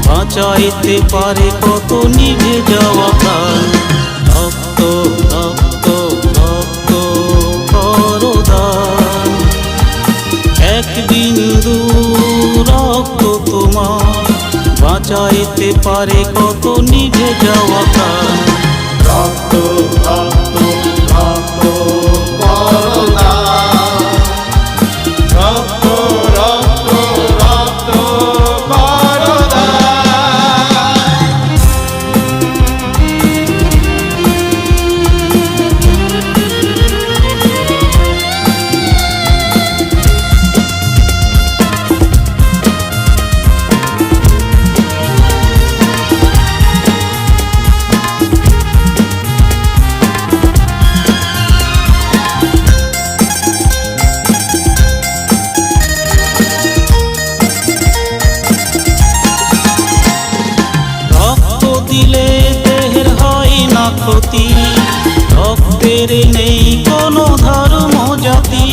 বাঁচাইতে পারে কত নিভে যাওয়া প্রাণ। রক্ত রক্ত রক্ত করো দান, এক বিন্দু রক্ত তোমার বাঁচাইতে পারে কত নিভে যাওয়া প্রাণ। রক্ত রক্ত রক্ত করো দান, রক্ত রক্ত রক্ত করো দান। দিলে দেহের হয় না ক্ষতি, রক্তের নেই কোনো ধর্ম জাতি।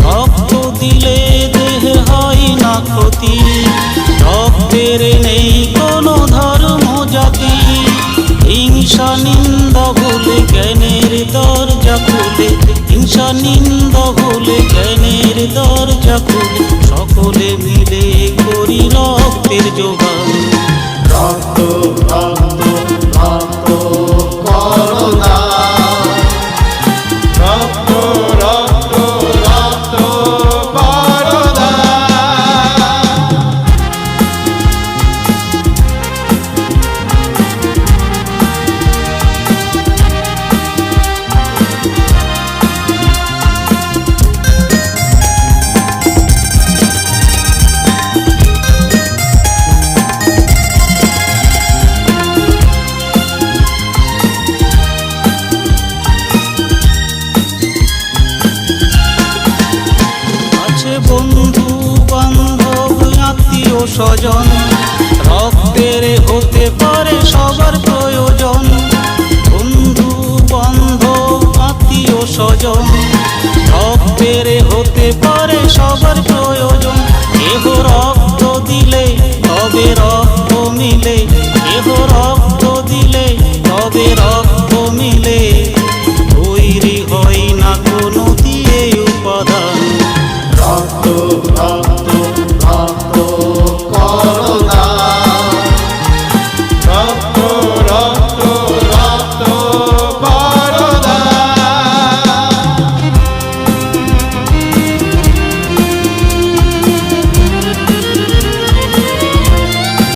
রক্ত দিলে দেহের হয় না ক্ষতি, রক্তের নেই কোনো ধর্ম জাতি। হিংসা নিন্দা ভুলে জ্ঞানের দরজা খুলে, হিংসা নিন্দা ভুলে জ্ঞানের দরজা খুলে, সকলে মিলে করি রক্তের যোগান। রক্ত রক্ত রক্ত করো দান, রক্ত রক্ত রক্ত করো দান। বন্ধু বান্ধব আত্মীয় স্বজন, রক্তের হতে পারে সবার প্রয়োজন। বন্ধু বান্ধব আত্মীয় স্বজন, রক্তের হতে পারে সবার প্রয়োজন।